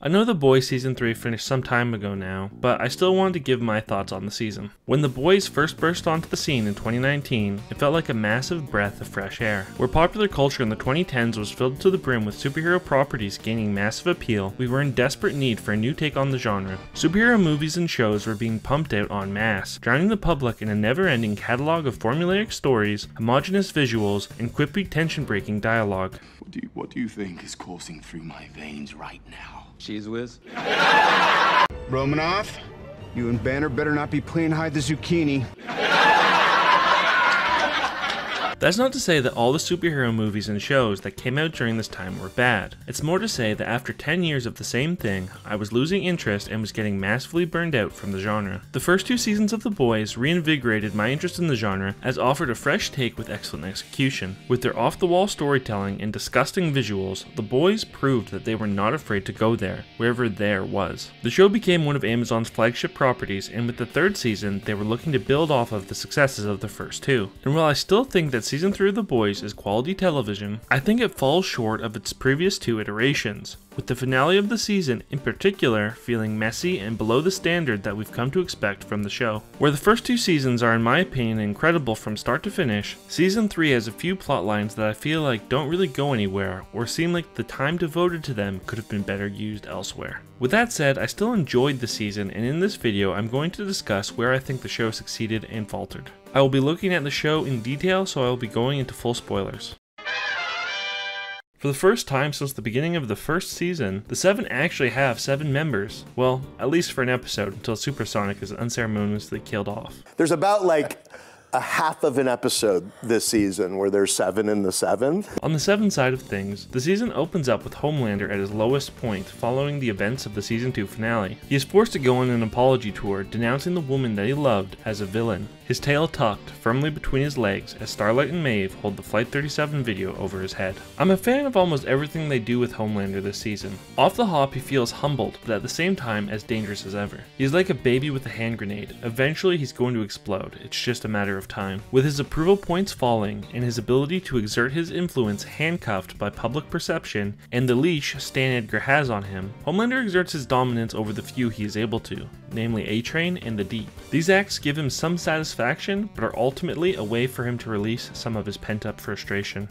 I know The Boys Season 3 finished some time ago now, but I still wanted to give my thoughts on the season. When The Boys first burst onto the scene in 2019, it felt like a massive breath of fresh air. Where popular culture in the 2010s was filled to the brim with superhero properties gaining massive appeal, we were in desperate need for a new take on the genre. Superhero movies and shows were being pumped out en masse, drowning the public in a never-ending catalog of formulaic stories, homogeneous visuals, and quippy tension-breaking dialogue. What do you think is coursing through my veins right now? Cheese whiz? Romanoff, you and Banner better not be playing hide the zucchini. That's not to say that all the superhero movies and shows that came out during this time were bad. It's more to say that after 10 years of the same thing, I was losing interest and was getting massively burned out from the genre. The first 2 seasons of The Boys reinvigorated my interest in the genre as offered a fresh take with excellent execution. With their off-the-wall storytelling and disgusting visuals, The Boys proved that they were not afraid to go there, wherever there was. The show became one of Amazon's flagship properties, and with the 3rd season, they were looking to build off of the successes of the first 2. And while I still think that Season 3 of The Boys is quality television, I think it falls short of its previous 2 iterations, with the finale of the season in particular feeling messy and below the standard that we've come to expect from the show. Where the first 2 seasons are in my opinion incredible from start to finish, Season 3 has a few plot lines that I feel like don't really go anywhere or seem like the time devoted to them could have been better used elsewhere. With that said, I still enjoyed the season, and in this video I'm going to discuss where I think the show succeeded and faltered. I will be looking at the show in detail, so I will be going into full spoilers. For the first time since the beginning of the first season, the 7 actually have 7 members. Well, at least for an episode, until Supersonic is unceremoniously killed off. There's about like a half of an episode this season where there's 7 in the 7th. On the 7 side of things, the season opens up with Homelander at his lowest point following the events of the Season 2 finale. He is forced to go on an apology tour denouncing the woman that he loved as a villain, his tail tucked firmly between his legs as Starlight and Maeve hold the Flight 37 video over his head. I'm a fan of almost everything they do with Homelander this season. Off the hop, he feels humbled, but at the same time as dangerous as ever. He's like a baby with a hand grenade. Eventually he's going to explode, it's just a matter of time. With his approval points falling, and his ability to exert his influence handcuffed by public perception, and the leash Stan Edgar has on him, Homelander exerts his dominance over the few he is able to, namely A-Train and the Deep. These acts give him some satisfaction, but are ultimately a way for him to release some of his pent-up frustration.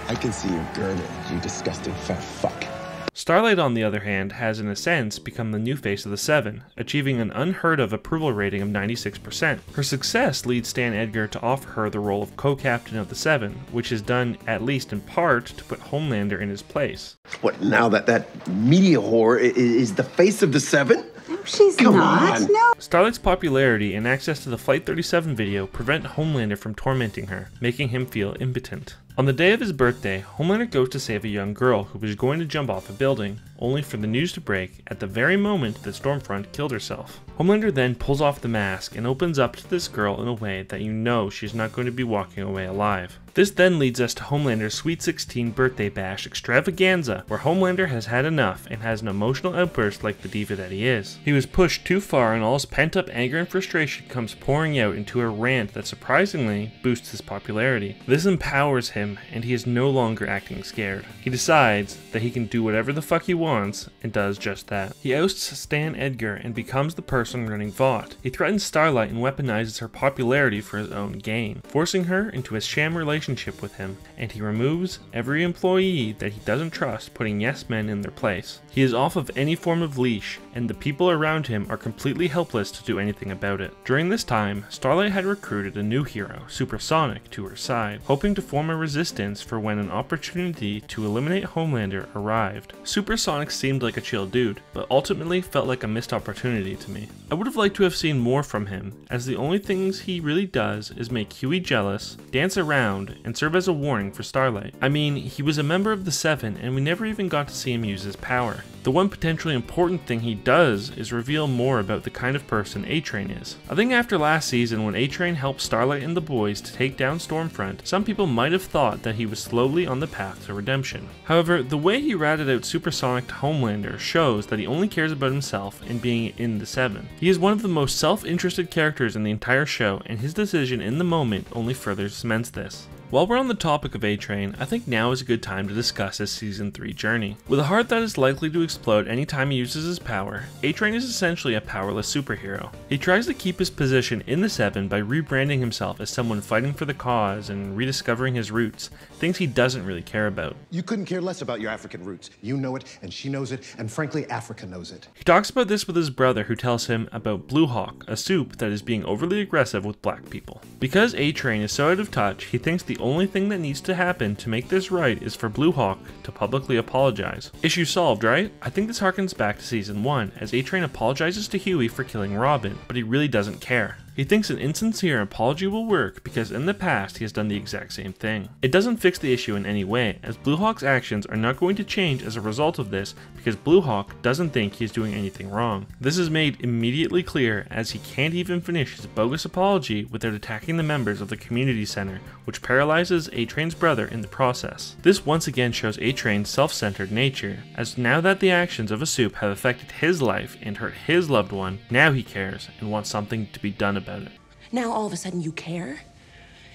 I can see your girdle, you disgusting fat fuck. Starlight, on the other hand, has in a sense become the new face of the 7, achieving an unheard of approval rating of 96%. Her success leads Stan Edgar to offer her the role of co-captain of the 7, which is done at least in part to put Homelander in his place. What, now that media whore is the face of the 7? She's not. No. Starlight's popularity and access to the Flight 37 video prevent Homelander from tormenting her, making him feel impotent. On the day of his birthday, Homelander goes to save a young girl who was going to jump off a building, only for the news to break at the very moment that Stormfront killed herself. Homelander then pulls off the mask and opens up to this girl in a way that you know she's not going to be walking away alive. This then leads us to Homelander's Sweet 16 birthday bash extravaganza, where Homelander has had enough and has an emotional outburst like the diva that he is. He was pushed too far and all his pent-up anger and frustration comes pouring out into a rant that surprisingly boosts his popularity. This empowers him and he is no longer acting scared. He decides that he can do whatever the fuck he wants and does just that. He ousts Stan Edgar and becomes the person running Vought. He threatens Starlight and weaponizes her popularity for his own gain, forcing her into a sham relationship with him, and he removes every employee that he doesn't trust, putting yes men in their place. He is off of any form of leash, and the people around him are completely helpless to do anything about it. During this time, Starlight had recruited a new hero, Supersonic, to her side, hoping to form a resistance for when an opportunity to eliminate Homelander arrived. Supersonic seemed like a chill dude, but ultimately felt like a missed opportunity to me. I would have liked to have seen more from him, as the only things he really does is make Huey jealous, dance around, and serve as a warning for Starlight. I mean, he was a member of the 7 and we never even got to see him use his power. The one potentially important thing he does is reveal more about the kind of person A-Train is. I think after last season when A-Train helped Starlight and the boys to take down Stormfront, some people might have thought that he was slowly on the path to redemption. However, the way he ratted out Supersonic to Homelander shows that he only cares about himself and being in the 7. He is one of the most self-interested characters in the entire show, and his decision in the moment only further cements this. While we're on the topic of A-Train, I think now is a good time to discuss his Season 3 journey. With a heart that is likely to explode anytime he uses his power, A-Train is essentially a powerless superhero. He tries to keep his position in the Seven by rebranding himself as someone fighting for the cause and rediscovering his roots, things he doesn't really care about. You couldn't care less about your African roots. You know it, and she knows it, and frankly, Africa knows it. He talks about this with his brother, who tells him about Blue Hawk, a soup that is being overly aggressive with black people. Because A-Train is so out of touch, he thinks the only thing that needs to happen to make this right is for Blue Hawk to publicly apologize. Issue solved, right? I think this harkens back to Season 1, as A-Train apologizes to Huey for killing Robin, but he really doesn't care. He thinks an insincere apology will work because in the past he has done the exact same thing. It doesn't fix the issue in any way, as Blue Hawk's actions are not going to change as a result of this because Blue Hawk doesn't think he is doing anything wrong. This is made immediately clear as he can't even finish his bogus apology without attacking the members of the community center, which paralyzes A-Train's brother in the process. This once again shows A-Train's self-centered nature, as now that the actions of a soup have affected his life and hurt his loved one, now he cares and wants something to be done about it. Now all of a sudden you care?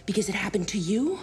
Because it happened to you?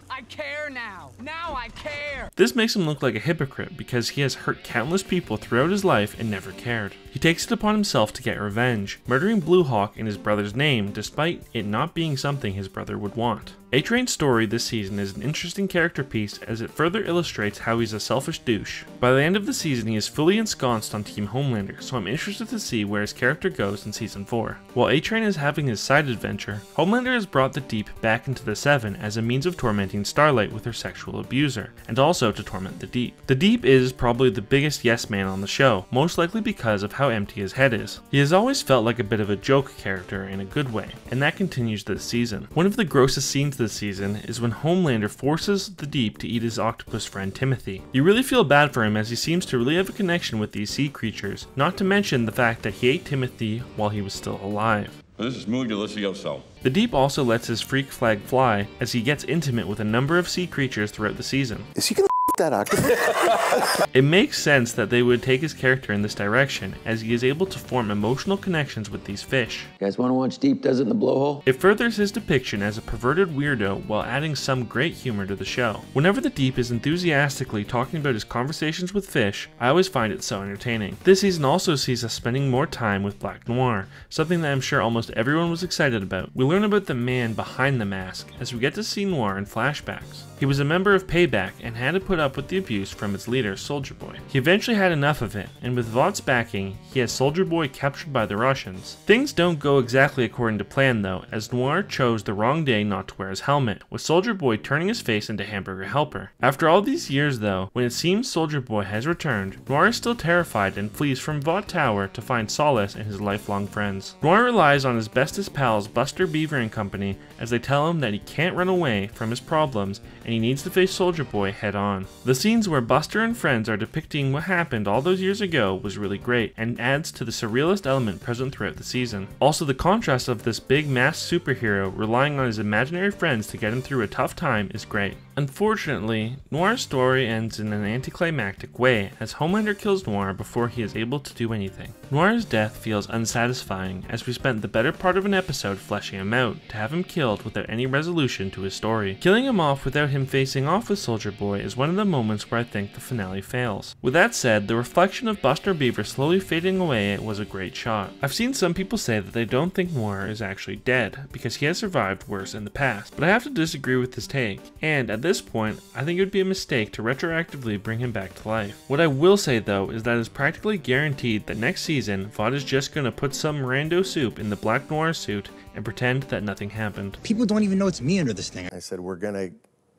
I care now. Now I care. This makes him look like a hypocrite because he has hurt countless people throughout his life and never cared. He takes it upon himself to get revenge, murdering Blue Hawk in his brother's name despite it not being something his brother would want. A-Train's story this season is an interesting character piece as it further illustrates how he's a selfish douche. By the end of the season he is fully ensconced on Team Homelander, so I'm interested to see where his character goes in Season 4. While A-Train is having his side adventure, Homelander has brought the Deep back into the Seven as a means of tormenting Starlight with her sexual abuser, and also to torment the Deep. The Deep is probably the biggest yes man on the show, most likely because of how empty his head is. He has always felt like a bit of a joke character in a good way, and that continues this season. One of the grossest scenes this season is when Homelander forces the Deep to eat his octopus friend Timothy. You really feel bad for him as he seems to really have a connection with these sea creatures, not to mention the fact that he ate Timothy while he was still alive. This is muy delicioso. The Deep also lets his freak flag fly as he gets intimate with a number of sea creatures throughout the season. Is he gonna that octopus? It makes sense that they would take his character in this direction, as he is able to form emotional connections with these fish. You guys want to watch Deep Does It in the Blowhole? It furthers his depiction as a perverted weirdo while adding some great humor to the show. Whenever the Deep is enthusiastically talking about his conversations with fish, I always find it so entertaining. This season also sees us spending more time with Black Noir, something that I'm sure almost everyone was excited about. We learn about the man behind the mask as we get to see Noir in flashbacks. He was a member of Payback and had to put up with the abuse from its leader, Soldier Boy. He eventually had enough of it, and with Vought's backing, he has Soldier Boy captured by the Russians. Things don't go exactly according to plan though, as Noir chose the wrong day not to wear his helmet, with Soldier Boy turning his face into Hamburger Helper. After all these years though, when it seems Soldier Boy has returned, Noir is still terrified and flees from Vought Tower to find solace in his lifelong friends. Noir relies on his bestest pals Buster Beaver and company as they tell him that he can't run away from his problems and he needs to face Soldier Boy head on. The scenes where Buster and friends are depicting what happened all those years ago was really great and adds to the surrealist element present throughout the season. Also, the contrast of this big masked superhero relying on his imaginary friends to get him through a tough time is great. Unfortunately, Noir's story ends in an anticlimactic way as Homelander kills Noir before he is able to do anything. Noir's death feels unsatisfying as we spent the better part of an episode fleshing him out to have him killed without any resolution to his story. Killing him off without him facing off with Soldier Boy is one of the moments where I think the finale fails. With that said, the reflection of Buster Beaver slowly fading away was a great shot. I've seen some people say that they don't think Noir is actually dead because he has survived worse in the past, but I have to disagree with this take, and at this point, I think it would be a mistake to retroactively bring him back to life. What I will say though is that it's practically guaranteed that next season, Vought is just gonna put some rando soup in the Black Noir suit and pretend that nothing happened. People don't even know it's me under this thing. I said, we're gonna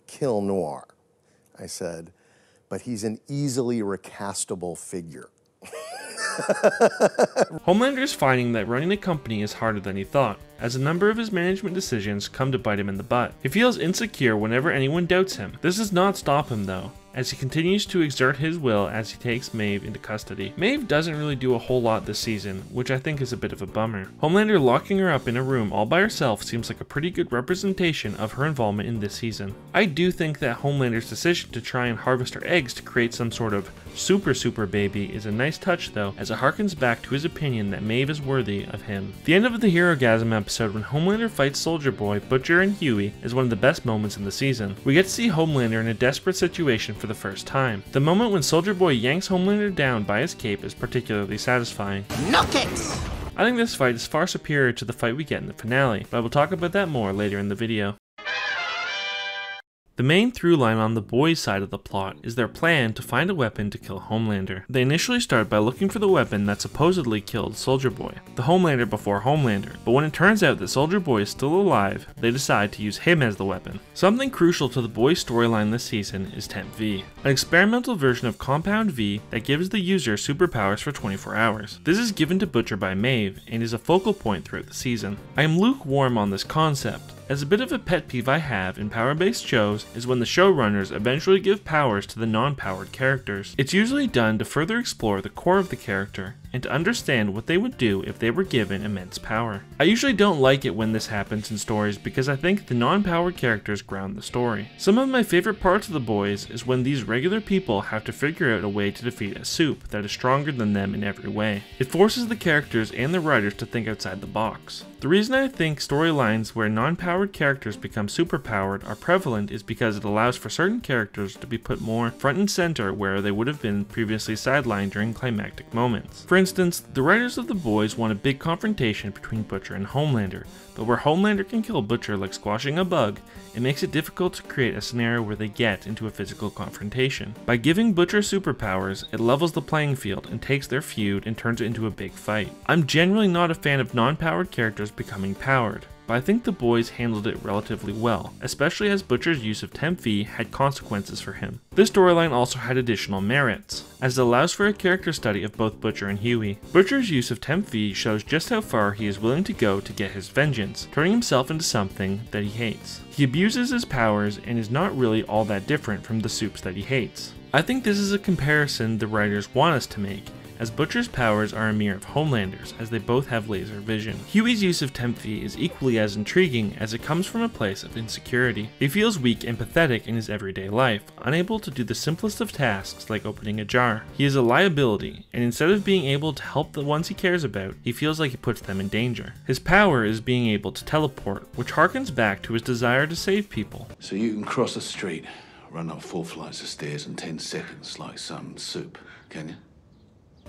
kill Noir. I said, but he's an easily recastable figure. Homelander is finding that running a company is harder than he thought, as a number of his management decisions come to bite him in the butt. He feels insecure whenever anyone doubts him. This does not stop him though. as he continues to exert his will as he takes Maeve into custody. Maeve doesn't really do a whole lot this season, which I think is a bit of a bummer. Homelander locking her up in a room all by herself seems like a pretty good representation of her involvement in this season. I do think that Homelander's decision to try and harvest her eggs to create some sort of super baby is a nice touch though, as it harkens back to his opinion that Maeve is worthy of him. The end of the Herogasm episode when Homelander fights Soldier Boy, Butcher, and Huey is one of the best moments in the season. We get to see Homelander in a desperate situation for the first time. The moment when Soldier Boy yanks Homelander down by his cape is particularly satisfying. No kicks! I think this fight is far superior to the fight we get in the finale, but I will talk about that more later in the video. The main through line on the boys' side of the plot is their plan to find a weapon to kill Homelander. They initially start by looking for the weapon that supposedly killed Soldier Boy, the Homelander before Homelander, but when it turns out that Soldier Boy is still alive, they decide to use him as the weapon. Something crucial to the boys' storyline this season is Temp V, an experimental version of Compound V that gives the user superpowers for 24 hours. This is given to Butcher by Maeve and is a focal point throughout the season. I am lukewarm on this concept, as a bit of a pet peeve I have in power-based shows is when the showrunners eventually give powers to the non-powered characters. It's usually done to further explore the core of the character and to understand what they would do if they were given immense power. I usually don't like it when this happens in stories because I think the non-powered characters ground the story. Some of my favorite parts of The Boys is when these regular people have to figure out a way to defeat a soup that is stronger than them in every way. It forces the characters and the writers to think outside the box. The reason I think storylines where non-powered characters become superpowered are prevalent is because it allows for certain characters to be put more front and center where they would have been previously sidelined during climactic moments. For instance, the writers of The Boys want a big confrontation between Butcher and Homelander, but where Homelander can kill Butcher like squashing a bug, it makes it difficult to create a scenario where they get into a physical confrontation. By giving Butcher superpowers, it levels the playing field and takes their feud and turns it into a big fight. I'm generally not a fan of non-powered characters becoming powered, but I think The Boys handled it relatively well, especially as Butcher's use of Temp V had consequences for him. This storyline also had additional merits, as it allows for a character study of both Butcher and Huey. Butcher's use of Temp V shows just how far he is willing to go to get his vengeance, turning himself into something that he hates. He abuses his powers and is not really all that different from the soups that he hates. I think this is a comparison the writers want us to make, as Butcher's powers are a mirror of Homelander's, as they both have laser vision. Huey's use of Temp V is equally as intriguing, as it comes from a place of insecurity. He feels weak and pathetic in his everyday life, unable to do the simplest of tasks like opening a jar. He is a liability, and instead of being able to help the ones he cares about, he feels like he puts them in danger. His power is being able to teleport, which harkens back to his desire to save people. So you can cross a street, run up 4 flights of stairs in 10 seconds like some soup, can you?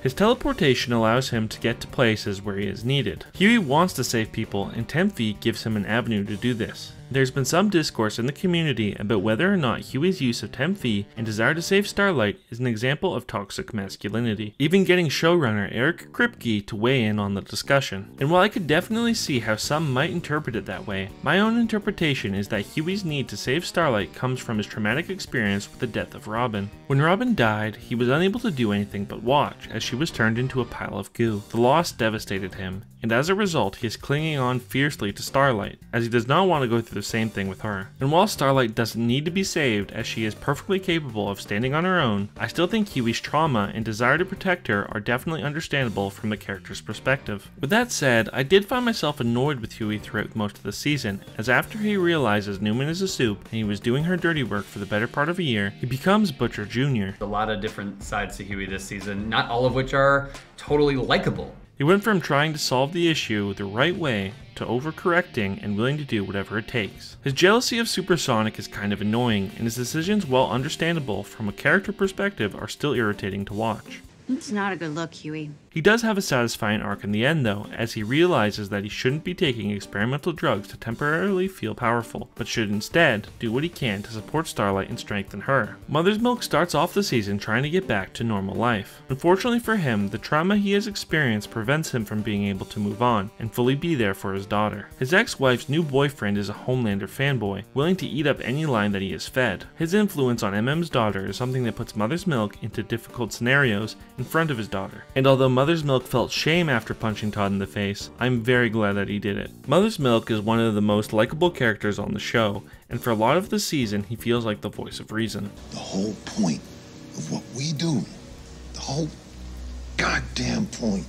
His teleportation allows him to get to places where he is needed. Huey wants to save people, and Temp V gives him an avenue to do this. There's been some discourse in the community about whether or not Huey's use of Temp V and desire to save Starlight is an example of toxic masculinity, even getting showrunner Eric Kripke to weigh in on the discussion. And while I could definitely see how some might interpret it that way, my own interpretation is that Huey's need to save Starlight comes from his traumatic experience with the death of Robin. When Robin died, he was unable to do anything but watch as she was turned into a pile of goo. The loss devastated him, and as a result he is clinging on fiercely to Starlight, as he does not want to go through the same thing with her. And while Starlight doesn't need to be saved as she is perfectly capable of standing on her own, I still think Huey's trauma and desire to protect her are definitely understandable from the character's perspective. With that said, I did find myself annoyed with Huey throughout most of the season, as after he realizes Newman is a soup and he was doing her dirty work for the better part of a year, he becomes Butcher Jr. A lot of different sides to Huey this season, not all of which are totally likable. He went from trying to solve the issue the right way to overcorrecting and willing to do whatever it takes. His jealousy of Supersonic is kind of annoying, and his decisions, while understandable from a character perspective, are still irritating to watch. It's not a good look, Huey. He does have a satisfying arc in the end though, as he realizes that he shouldn't be taking experimental drugs to temporarily feel powerful, but should instead do what he can to support Starlight and strengthen her. Mother's Milk starts off the season trying to get back to normal life. Unfortunately for him, the trauma he has experienced prevents him from being able to move on and fully be there for his daughter. His ex-wife's new boyfriend is a Homelander fanboy, willing to eat up any line that he is fed. His influence on MM's daughter is something that puts Mother's Milk into difficult scenarios in front of his daughter, and although Mother's Mother's Milk felt shame after punching Todd in the face, I'm very glad that he did it. Mother's Milk is one of the most likable characters on the show, and for a lot of the season, he feels like the voice of reason. The whole point of what we do, the whole goddamn point,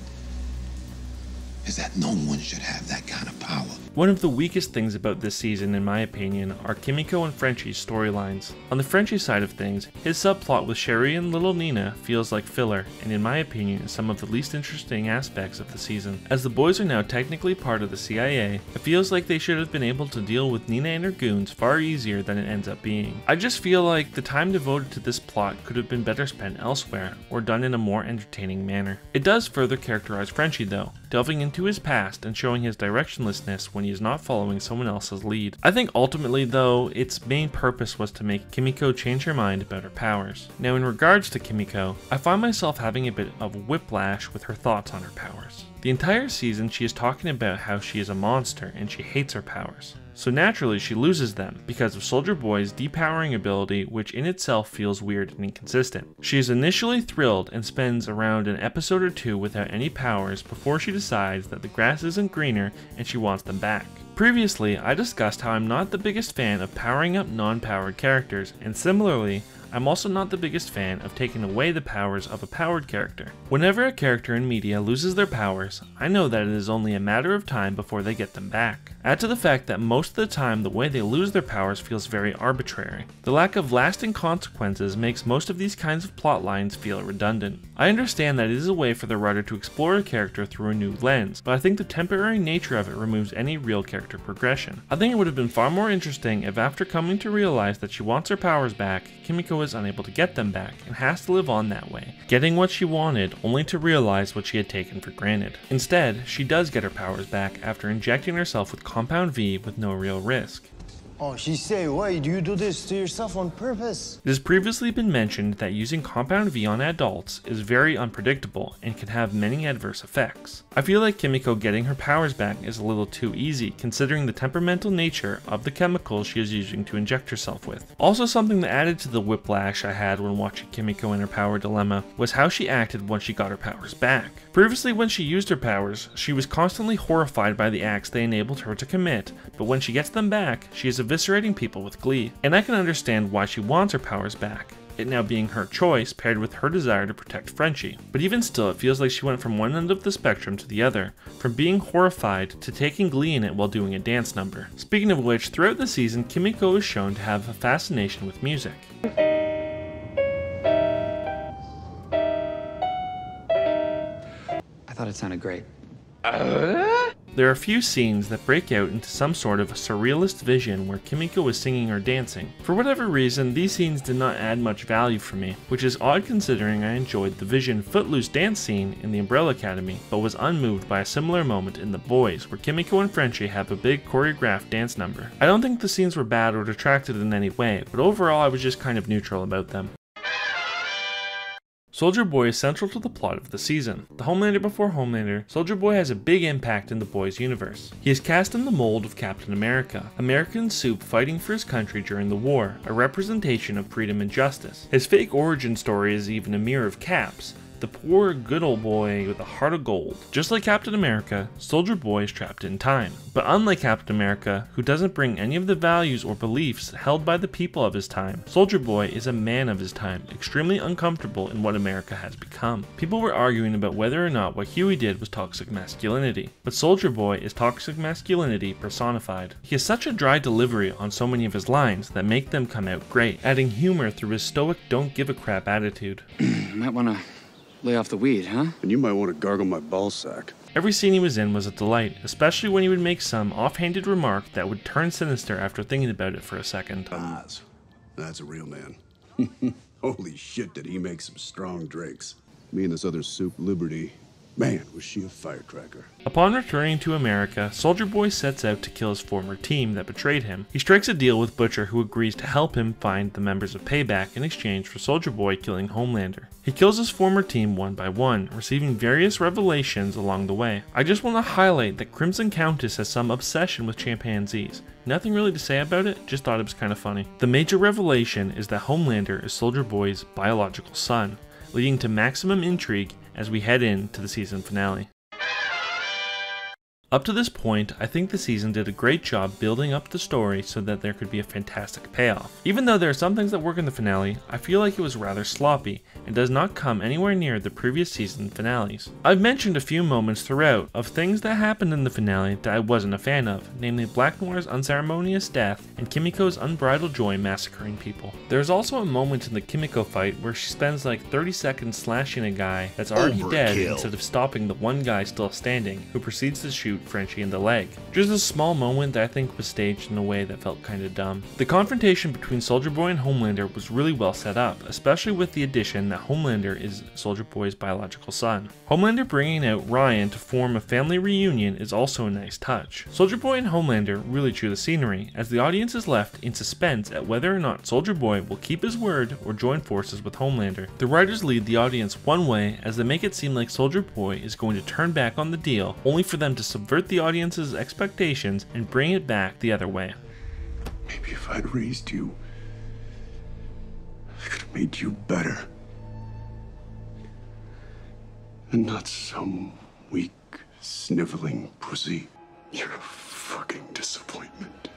is that no one should have that kind of power. One of the weakest things about this season, in my opinion, are Kimiko and Frenchie's storylines. On the Frenchie side of things, his subplot with Sherry and little Nina feels like filler, and in my opinion is some of the least interesting aspects of the season. As the boys are now technically part of the CIA, it feels like they should have been able to deal with Nina and her goons far easier than it ends up being. I just feel like the time devoted to this plot could have been better spent elsewhere, or done in a more entertaining manner. It does further characterize Frenchie though, delving into his past and showing his directionlessness when he is not following someone else's lead. I think ultimately though, its main purpose was to make Kimiko change her mind about her powers. Now in regards to Kimiko, I find myself having a bit of whiplash with her thoughts on her powers. The entire season she is talking about how she is a monster and she hates her powers. So naturally she loses them because of Soldier Boy's depowering ability, which in itself feels weird and inconsistent. She is initially thrilled and spends around an episode or two without any powers before she decides that the grass isn't greener and she wants them back. Previously, I discussed how I'm not the biggest fan of powering up non-powered characters, and similarly, I'm also not the biggest fan of taking away the powers of a powered character. Whenever a character in media loses their powers, I know that it is only a matter of time before they get them back. Add to the fact that most of the time the way they lose their powers feels very arbitrary. The lack of lasting consequences makes most of these kinds of plot lines feel redundant. I understand that it is a way for the writer to explore a character through a new lens, but I think the temporary nature of it removes any real character progression. I think it would have been far more interesting if after coming to realize that she wants her powers back, Kimiko is unable to get them back and has to live on that way, getting what she wanted only to realize what she had taken for granted. Instead, she does get her powers back after injecting herself with Compound V with no real risk. Oh, she say, why do you do this to yourself on purpose? It has previously been mentioned that using Compound V on adults is very unpredictable and can have many adverse effects. I feel like Kimiko getting her powers back is a little too easy considering the temperamental nature of the chemicals she is using to inject herself with. Also, something that added to the whiplash I had when watching Kimiko in her power dilemma was how she acted once she got her powers back. Previously, when she used her powers, she was constantly horrified by the acts they enabled her to commit, but when she gets them back, she is eviscerating people with glee. And I can understand why she wants her powers back, it now being her choice paired with her desire to protect Frenchie. But even still, it feels like she went from one end of the spectrum to the other, from being horrified to taking glee in it while doing a dance number. Speaking of which, throughout the season, Kimiko is shown to have a fascination with music. I thought it sounded great. There are a few scenes that break out into some sort of surrealist vision where Kimiko is singing or dancing. For whatever reason, these scenes did not add much value for me, which is odd considering I enjoyed the Vision Footloose dance scene in the Umbrella Academy, but was unmoved by a similar moment in The Boys, where Kimiko and Frenchie have a big choreographed dance number. I don't think the scenes were bad or detracted in any way, but overall I was just kind of neutral about them. Soldier Boy is central to the plot of the season. The Homelander before Homelander, Soldier Boy has a big impact in the Boys universe. He is cast in the mold of Captain America, American soup fighting for his country during the war, a representation of freedom and justice. His fake origin story is even a mirror of Cap's, the poor good old boy with a heart of gold. Just like Captain America, Soldier Boy is trapped in time. But unlike Captain America, who doesn't bring any of the values or beliefs held by the people of his time, Soldier Boy is a man of his time, extremely uncomfortable in what America has become. People were arguing about whether or not what Huey did was toxic masculinity, but Soldier Boy is toxic masculinity personified. He has such a dry delivery on so many of his lines that make them come out great, adding humor through his stoic don't give a crap attitude. Might wanna lay off the weed, huh? And you might want to gargle my ballsack. Every scene he was in was a delight, especially when he would make some offhanded remark that would turn sinister after thinking about it for a second. Oz, that's a real man. Holy shit, did he make some strong drinks. Me and this other soup, Liberty, man, was she a firecracker. Upon returning to America, Soldier Boy sets out to kill his former team that betrayed him. He strikes a deal with Butcher, who agrees to help him find the members of Payback in exchange for Soldier Boy killing Homelander. He kills his former team one by one, receiving various revelations along the way. I just want to highlight that Crimson Countess has some obsession with chimpanzees. Nothing really to say about it, just thought it was kind of funny. The major revelation is that Homelander is Soldier Boy's biological son, leading to maximum intrigue as we head into the season finale. Up to this point, I think the season did a great job building up the story so that there could be a fantastic payoff. Even though there are some things that work in the finale, I feel like it was rather sloppy and does not come anywhere near the previous season finales. I've mentioned a few moments throughout of things that happened in the finale that I wasn't a fan of, namely Black Noir's unceremonious death and Kimiko's unbridled joy massacring people. There's also a moment in the Kimiko fight where she spends like 30 seconds slashing a guy that's already dead instead of stopping the one guy still standing, who proceeds to shoot Frenchie in the leg. Just a small moment that I think was staged in a way that felt kinda dumb. The confrontation between Soldier Boy and Homelander was really well set up, especially with the addition that Homelander is Soldier Boy's biological son. Homelander bringing out Ryan to form a family reunion is also a nice touch. Soldier Boy and Homelander really chew the scenery, as the audience is left in suspense at whether or not Soldier Boy will keep his word or join forces with Homelander. The writers lead the audience one way as they make it seem like Soldier Boy is going to turn back on the deal, only for them to subvert the audience's expectations and bring it back the other way. Maybe if I'd raised you, I could have made you better. And not some weak, sniveling pussy. You're a fucking disappointment.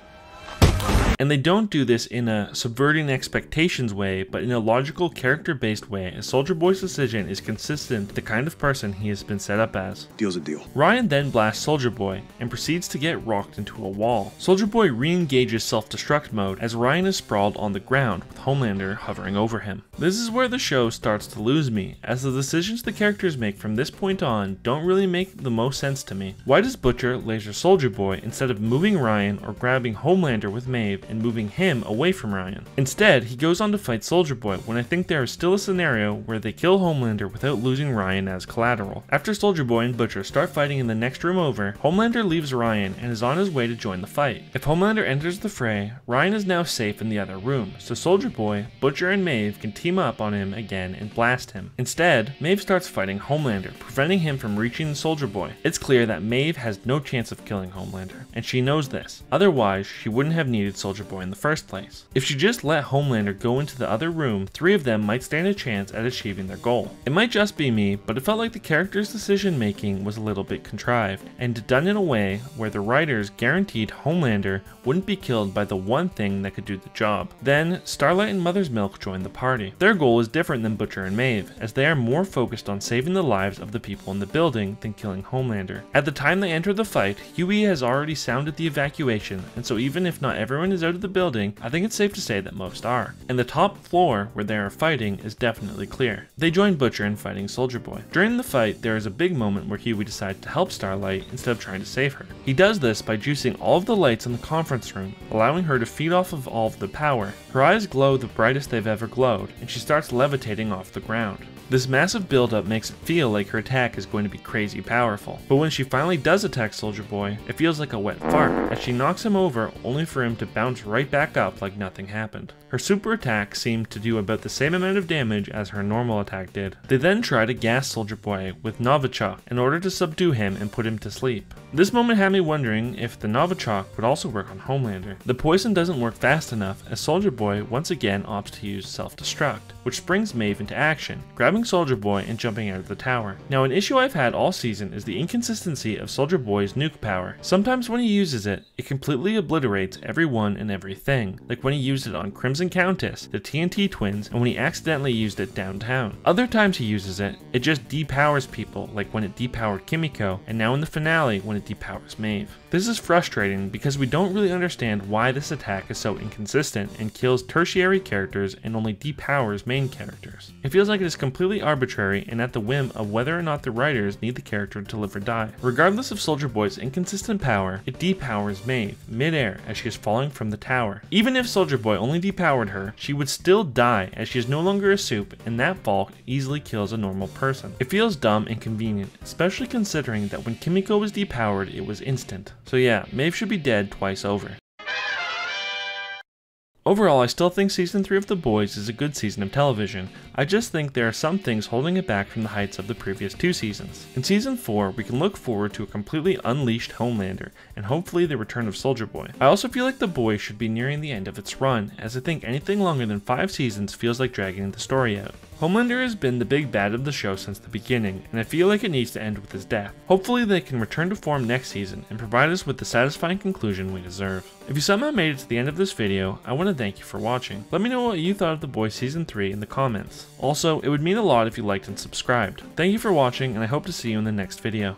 And they don't do this in a subverting expectations way, but in a logical, character-based way, as Soldier Boy's decision is consistent with the kind of person he has been set up as. Deal's a deal. Ryan then blasts Soldier Boy and proceeds to get rocked into a wall. Soldier Boy re-engages self-destruct mode as Ryan is sprawled on the ground with Homelander hovering over him. This is where the show starts to lose me, as the decisions the characters make from this point on don't really make the most sense to me. Why does Butcher laser Soldier Boy instead of moving Ryan or grabbing Homelander with Maeve and moving him away from Ryan? Instead, he goes on to fight Soldier Boy when I think there is still a scenario where they kill Homelander without losing Ryan as collateral. After Soldier Boy and Butcher start fighting in the next room over, Homelander leaves Ryan and is on his way to join the fight. If Homelander enters the fray, Ryan is now safe in the other room, so Soldier Boy, Butcher, and Maeve can team up on him again and blast him. Instead, Maeve starts fighting Homelander, preventing him from reaching Soldier Boy. It's clear that Maeve has no chance of killing Homelander, and she knows this. Otherwise, she wouldn't have needed Soldier Boy in the first place. If she just let Homelander go into the other room, three of them might stand a chance at achieving their goal. It might just be me, but it felt like the character's decision making was a little bit contrived, and done in a way where the writers guaranteed Homelander wouldn't be killed by the one thing that could do the job. Then, Starlight and Mother's Milk join the party. Their goal is different than Butcher and Maeve, as they are more focused on saving the lives of the people in the building than killing Homelander. At the time they enter the fight, Huey has already sounded the evacuation, and so even if not everyone is out of the building, I think it's safe to say that most are. And the top floor where they are fighting is definitely clear. They join Butcher in fighting Soldier Boy. During the fight, there is a big moment where Huey decides to help Starlight instead of trying to save her. He does this by juicing all of the lights in the conference room, allowing her to feed off of all of the power. Her eyes glow the brightest they've ever glowed, and she starts levitating off the ground. This massive buildup makes it feel like her attack is going to be crazy powerful, but when she finally does attack Soldier Boy, it feels like a wet fart, as she knocks him over only for him to bounce right back up like nothing happened. Her super attack seemed to do about the same amount of damage as her normal attack did. They then try to gas Soldier Boy with Novichok in order to subdue him and put him to sleep. This moment had me wondering if the Novichok would also work on Homelander. The poison doesn't work fast enough, as Soldier Boy once again opts to use self-destruct, which springs Maeve into action, grabbing Soldier Boy and jumping out of the tower. Now, an issue I've had all season is the inconsistency of Soldier Boy's nuke power. Sometimes when he uses it, it completely obliterates everyone and everything, like when he used it on Crimson Countess, the TNT twins, and when he accidentally used it downtown. Other times he uses it, it just depowers people, like when it depowered Kimiko, and now in the finale when it depowers Maeve. This is frustrating because we don't really understand why this attack is so inconsistent and kills tertiary characters and only depowers main characters. It feels like it is completely arbitrary and at the whim of whether or not the writers need the character to live or die. Regardless of Soldier Boy's inconsistent power, it depowers Maeve mid-air as she is falling from the tower. Even if Soldier Boy only depowered her, she would still die as she is no longer a soup, and that fall easily kills a normal person. It feels dumb and convenient, especially considering that when Kimiko was depowered, it was instant. So yeah, Maeve should be dead twice over. Overall, I still think Season 3 of The Boys is a good season of television. I just think there are some things holding it back from the heights of the previous two seasons. In Season 4, we can look forward to a completely unleashed Homelander, and hopefully the return of Soldier Boy. I also feel like The Boys should be nearing the end of its run, as I think anything longer than 5 seasons feels like dragging the story out. Homelander has been the big bad of the show since the beginning, and I feel like it needs to end with his death. Hopefully they can return to form next season and provide us with the satisfying conclusion we deserve. If you somehow made it to the end of this video, I want to thank you for watching. Let me know what you thought of The Boys Season 3 in the comments. Also, it would mean a lot if you liked and subscribed. Thank you for watching, and I hope to see you in the next video.